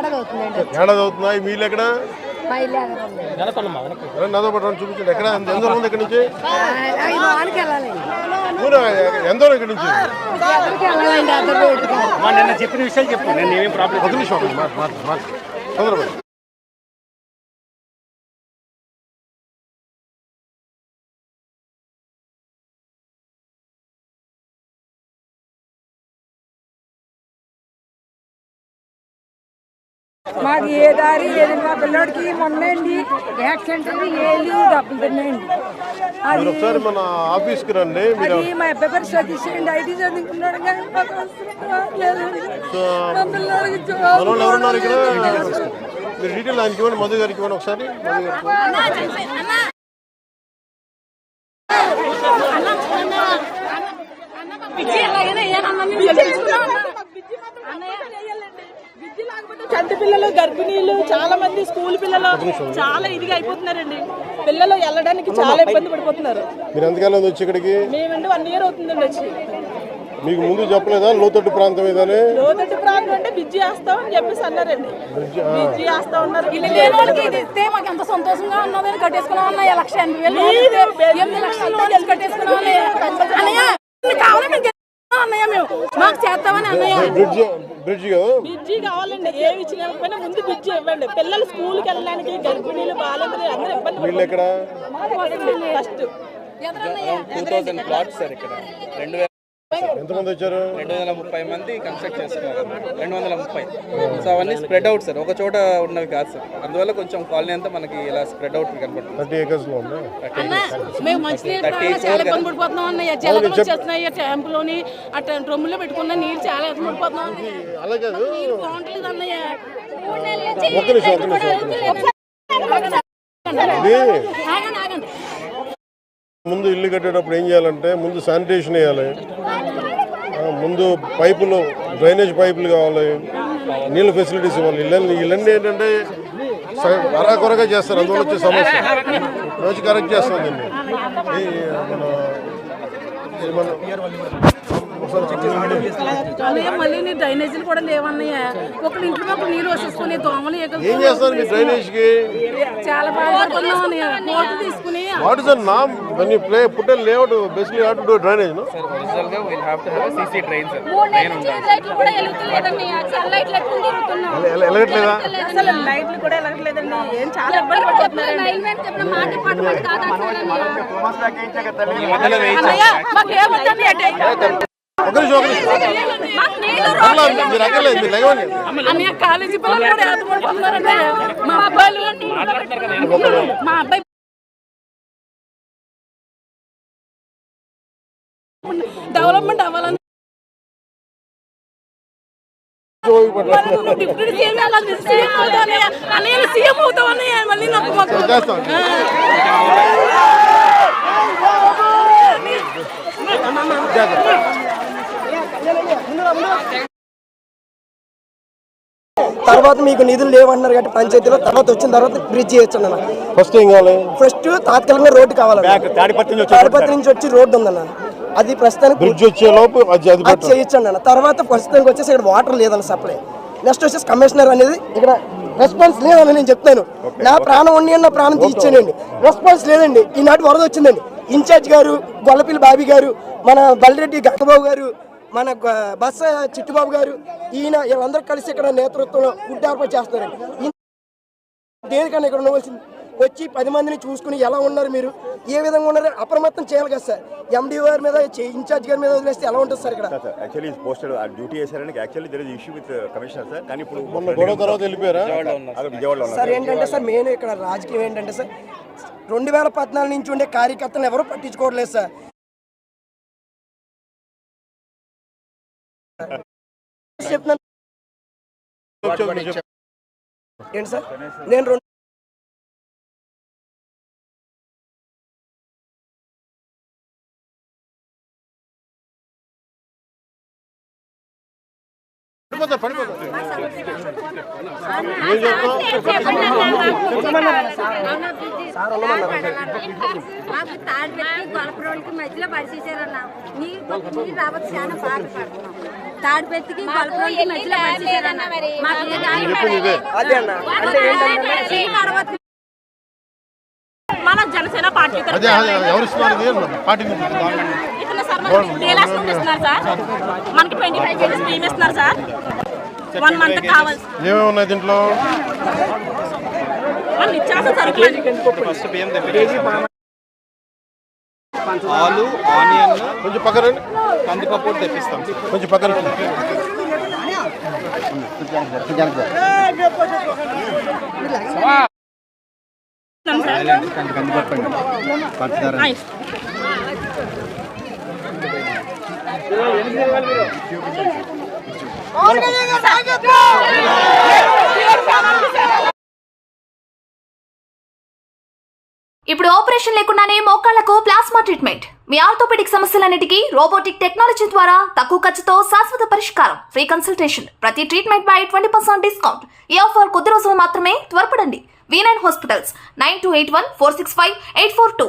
ఏడాది అవుతుందా? మీ ఇల్లు ఎక్కడ? నాతో పాటు చూపించండి. ఎక్కడ ఎంత దూరం ఉంది ఇక్కడ నుంచి? ఎంత దూరం ఇక్కడ నుంచి? నిన్న చెప్పిన విషయాలు చెప్పు. నేను ఏమేమి ప్రాబ్లం ఒక నిమిషం తొందరపడి. మాకు ఏ దారి లేదు. మా పిల్లడికి మొన్నండి యాక్సిడెంట్ ఏళ్ళు డబ్బులు తిన్నాయండి. అది ఒకసారి మన ఆఫీస్కి రండి. అది మా అబ్బాయి పేరు సతీష్ అండి. ఐటీ చదువుకున్నాడు కానీ మా పిల్లడికి ఎవరున్నారు ఇక్కడ? మీరు డీటెయిల్ ఆయనకి ఇవ్వండి, మధు గారికి ఇవ్వండి ఒకసారి. చంటి పిల్లలు, గర్భిణీలు, చాలా మంది స్కూల్ పిల్లలు చాలా ఇదిగా అయిపోతున్నారండి. పిల్లలు వెళ్ళడానికి చాలా ఇబ్బంది పడిపోతున్నారు. మీరు ఎంతకాలం వచ్చి ఇక్కడికి? మేమంటే 1 year అవుతుందండి వచ్చి. మీకు ముందు చెప్పలేదా లోతట్టు ప్రాంతం ఏదని? లోతట్టు ప్రాంతం అంటే బ్రిడ్జి వేస్తాం అని చెప్పేసి అన్నారండి. బ్రిడ్జి వేస్తా ఉన్నారు. మాకు ఎంత సంతోషంగా ఉన్నదని కట్టేసుకున్నాం అన్న. 1,80,000 కట్టేసుకున్నాం అన్నయ్య. మేము మాకు చేస్తామని అన్నయ్య. బ్రిడ్జి కావాలండి. ఏమి ఇచ్చినా ముందు బ్రిడ్జి ఇవ్వండి. పిల్లలు స్కూల్కి వెళ్ళడానికి, గర్భిణీలు, బాలింతలు అందరూ ఇబ్బంది ఫస్ట్ 2000 ప్లాట్స్ సార్ ఇక్కడ. ఎంతమంది వచ్చారు? 230 మంది కన్స్ట్రక్ట్ చేస్తున్నారు. 230. సో అవన్నీ స్ప్రెడ్ అవుట్ సార్, ఒక చోట ఉన్నవి కాదు సార్. అందువల్ల కొంచెం కాలనీ అంతా మనకి ఇలా స్ప్రెడ్ అవుట్ కనపడుతుంది. 30 acres లో ఉందా? మేము మంచినీళ్ళు చాలా ఇబ్బంది పడిపోతున్నాం అన్నయ్య. జలగలు వచ్చేస్తున్నాయి ట్యాంపులోని. అట్లా డ్రమ్ములో పెట్టుకున్న నీళ్ళు చాలా ఇబ్బంది పడిపోతున్నాం. అలాగే నీళ్ళు బాగుంటలేదు అన్నయ్య. ముందు ఇల్లు కట్టేటప్పుడు ఏం చేయాలంటే ముందు శానిటేషన్ వేయాలి, ముందు పైపులు, డ్రైనేజ్ పైపులు కావాలి, నీళ్ళ ఫెసిలిటీస్ ఇవ్వాలి. ఇళ్ళన్నీ ఏంటంటే అరాకొరగా చేస్తారు. అందువల్ల వచ్చే సమస్య రోజు కరెక్ట్ చేస్తాం దీన్ని. మళ్ళీ డ్రైనేజీలు కూడా లేవన్నయ్య. ఒకటి ఇంట్లో ఒక నీళ్ళు వచ్చేసుకుని దోమలు ఏం చేస్తారు మీ డ్రైనేజ్ కి? చాలా బాధపడుతున్నాం అన్నయ్య. బోటు తీసుకుని వాట్ ఇస్ ద నామ్ when you play put a layout basically have to do drainage no? Sir original గా will have to have a CC drain sir. లైట్లు కూడా వెలుగుతలేదన్నయ్య. సన్లైట్ లెట్టుకుంటూ తిరుగుతున్నాం. ఎలగట్లేదా? అసలు లైట్లు కూడా ఎలగట్లేదండి. ఏం చాలా ఇబ్బంది పడిపోతున్నారు. లైన్ మ్యాన్ చెప్పిన మాట పట్టుబడి కాదన్నయ్య. మాకు ఏమొద్దండి అంటే అన్నయ్య కాలేజీ పిల్లలు కూడా ఏర్పడిపోతున్నారండి. మా అబ్బాయిలు మా అబ్బాయి డెవలప్మెంట్ అవ్వాలని డిప్యూటీ సీఎం సీఎం అవుతానే అన్నయ్య సీఎం అవుతామని మళ్ళీ నాకు మాకు తర్వాత మీకు నిధులు లేవన్నారు కాబట్టి పంచాయతీలో తర్వాత వచ్చిన తర్వాత బ్రిడ్జ్ చేయొచ్చు అన్న. ఫస్ట్ ఏం కావాలి? ఫస్ట్ తాత్కాలికంగా రోడ్డు కావాలి. తాడిపత్రి నుంచి వచ్చి రోడ్డు ఉందన్న. అది ప్రస్తుతానికి బ్రిడ్జ్ వచ్చే లోపు అది చేయొచ్చు అన్న. తర్వాత ప్రస్తుతానికి వచ్చేసి ఇక్కడ వాటర్ లేదన్న సప్లై. నెక్స్ట్ వచ్చేసి కమిషనర్ అనేది ఇక్కడ రెస్పాన్స్ లేదని నేను చెప్తాను. నా ప్రాణం ఉండి నా ప్రాణం తీర్చానండి. రెస్పాన్స్ లేదండి. ఈనాటి వరద వచ్చిందండి. ఇన్ఛార్జ్ గారు గొల్లపిల్లి బాబీ గారు, మన బల్లిరెడ్డి గంగబాబు గారు, మన బస్స చిట్టుబాబు గారు, ఈయన వీళ్ళందరూ కలిసి ఇక్కడ నేతృత్వంలో ఫుడ్ ఏర్పాటు చేస్తున్నారండి. దేనికన్నా ఇక్కడ ఉండవలసింది వచ్చి 10 మందిని చూసుకుని ఎలా ఉన్నారు, మీరు ఏ విధంగా ఉన్నారు అప్రమత్తం చేయాలి కదా సార్. ఎండీ గారి మీద, ఇన్ఛార్జ్ గారి మీద వదిలేస్తే ఎలా ఉంటుంది సార్? ఇక్కడ యాక్చువల్లీ పోస్టెడ్ డ్యూటీ చేశారని actually there is issue with commissioner sir. కానీ ఇప్పుడు గొడవ తర్వాత వెళ్ళిపోయారా? విజయవాడలో సార్ ఏంటంటే సార్ మెయిన్ ఇక్కడ రాజకీయం ఏంటంటే సార్ 2014 నుంచి ఉండే కార్యకర్తలను ఎవరూ పట్టించుకోవట్లేదు సార్. చెప్తున్నాను ఏంటి సార్, నేను తాడిపెట్టి గొలపరోళ్ళకి మధ్యలో పరిచేసారన్నా. నీ రావచ్చు చాలా బాధపడుతున్నాం. తాడిపెత్తికి గొల్లపురంకి మధ్యలో పరిస్థితి మరి మాకు ఏ దారి చెప్పింది ఇదే అదే అన్న అంటే ఏంటంటే మన జనసేన పార్టీ అదే ఎవరు ఇస్తున్నారు పార్టీ ఇస్తున్నారు సార్, మనకి డీలర్స్ నుండి ఇస్తున్నారు సార్, మనకి 25 కేజీ స్కీమ్ ఇస్తున్నారు సార్, 1 మంత్ కావాలి ఏమేమి ఉన్నాయి దీంట్లో? మనం ఇచ్చేస్తాం సార్. ఫస్ట్ బియ్యం ఆలు, ఆనియన్, కొంచెం పక్కన రండి. కందిపప్పు తెప్పిస్తాం. కొంచెం పక్కన రండి. ఇప్పుడు ఆపరేషన్ లేకుండానే మోకాళ్లకు ప్లాస్మా ట్రీట్మెంట్. మీ ఆర్థోపెడిక్ సమస్యలన్నిటికీ రోబోటిక్ టెక్నాలజీ ద్వారా తక్కువ ఖర్చుతో శాశ్వత పరిష్కారం. Free consultation. ప్రతి ట్రీట్మెంట్ పై 20% డిస్కౌంట్. ఈ ఆఫర్ కొద్ది రోజులు మాత్రమే. త్వరపడండి. V9 hospitals 9281 465 842.